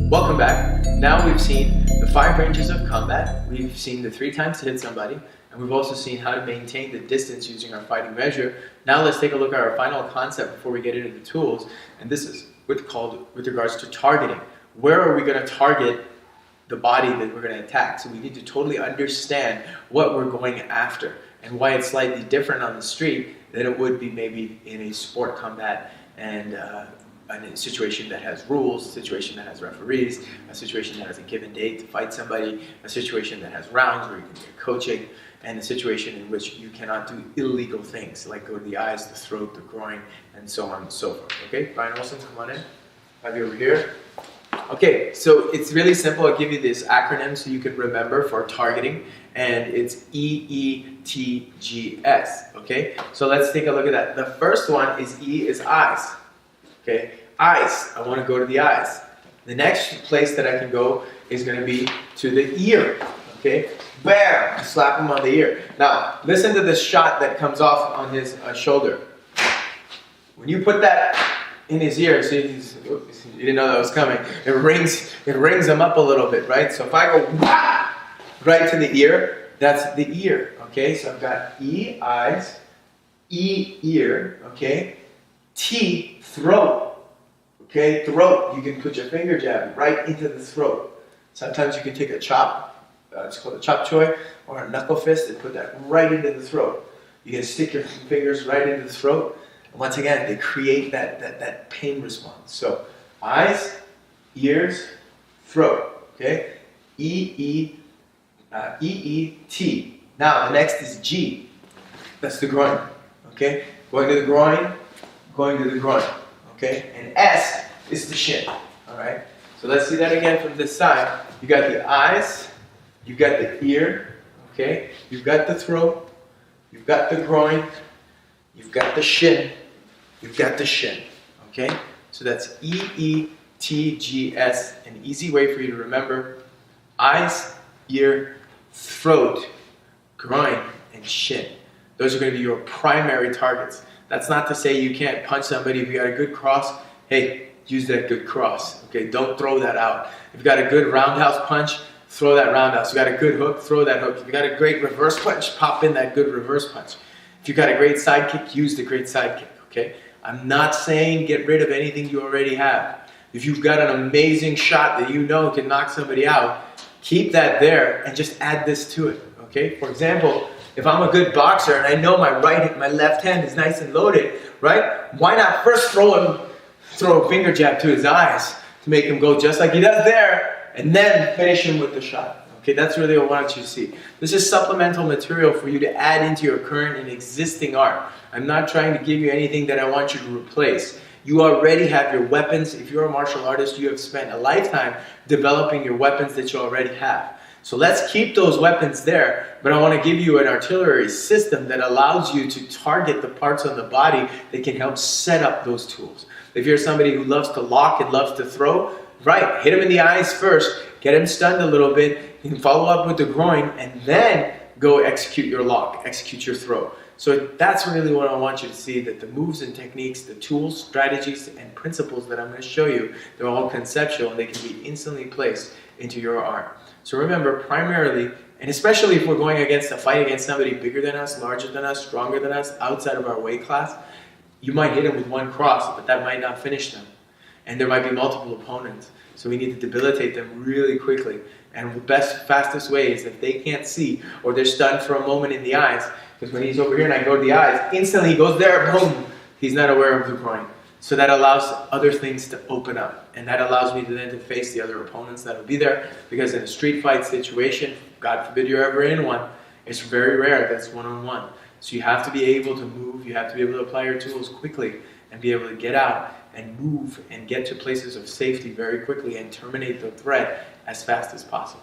Welcome back. Now we've seen the 5 ranges of combat, we've seen the 3 times to hit somebody, and we've also seen how to maintain the distance using our fighting measure. Now let's take a look at our final concept before we get into the tools, and this is with regards to targeting. Where are we going to target the body that we're going to attack? So we need to totally understand what we're going after and why it's slightly different on the street than it would be maybe in a sport combat and a situation that has rules, a situation that has referees, a situation that has a given date to fight somebody, a situation that has rounds where you can get coaching, and a situation in which you cannot do illegal things like go to the eyes, the throat, the groin, and so on and so forth. Okay, Brian Olsen, come on in. Have you over here. Okay, so it's really simple. I'll give you this acronym so you can remember for targeting, and it's EETGS. Okay, so let's take a look at that. The first one is E is eyes. Okay, eyes. I want to go to the eyes. The next place that I can go is going to be to the ear. Okay, bam! Slap him on the ear. Now, listen to this shot that comes off on his shoulder. When you put that in his ear, so you didn't know that was coming. It rings him up a little bit, right? So if I go wah, right to the ear, that's the ear. Okay, so I've got E, eyes, E, ear. Okay, T, throat. Okay, throat. You can put your finger jab right into the throat. Sometimes you can take a chop, it's called a chop choy, or a knuckle fist, and put that right into the throat. You can stick your fingers right into the throat. And once again, they create that pain response. So eyes, ears, throat. Okay, E, T. Now the next is G. That's the groin. Okay, going to the groin. Going to the groin, okay? And S is the shin, all right? So let's see that again from this side. You got the eyes, you've got the ear, okay? You've got the throat, you've got the groin, you've got the shin, you've got the shin, okay? So that's EETGS, an easy way for you to remember. Eyes, ear, throat, groin, and shin. Those are going to be your primary targets. That's not to say you can't punch somebody. If you got a good cross, hey, use that good cross. Okay, don't throw that out. If you got a good roundhouse punch, throw that roundhouse. If you got a good hook, throw that hook. If you got a great reverse punch, pop in that good reverse punch. If you got a great side kick, use the great side kick. Okay, I'm not saying get rid of anything you already have. If you've got an amazing shot that you know can knock somebody out, keep that there and just add this to it. Okay, for example, if I'm a good boxer and I know my left hand is nice and loaded, right? Why not first throw a finger jab to his eyes to make him go just like he does there, and then finish him with the shot. Okay, that's really what I want you to see. This is supplemental material for you to add into your current and existing art. I'm not trying to give you anything that I want you to replace. You already have your weapons. If you're a martial artist, you have spent a lifetime developing your weapons that you already have. So let's keep those weapons there, but I want to give you an artillery system that allows you to target the parts on the body that can help set up those tools. If you're somebody who loves to lock and loves to throw, right, hit him in the eyes first, get him stunned a little bit, you can follow up with the groin, and then go execute your lock, execute your throw. So that's really what I want you to see, that the moves and techniques, the tools, strategies, and principles that I'm going to show you, they're all conceptual and they can be instantly placed into your art. So remember, primarily, and especially if we're going against a fight against somebody bigger than us, larger than us, stronger than us, outside of our weight class, you might hit them with one cross, but that might not finish them. And there might be multiple opponents. So we need to debilitate them really quickly. And the best, fastest way is if they can't see or they're stunned for a moment in the eyes, because when he's over here and I go to the eyes, instantly he goes there, boom, he's not aware of the groin. So that allows other things to open up. And that allows me to then to face the other opponents that will be there. Because in a street fight situation, God forbid you're ever in one, it's very rare that's one-on-one. So you have to be able to move, you have to be able to apply your tools quickly and be able to get out and move and get to places of safety very quickly and terminate the threat as fast as possible.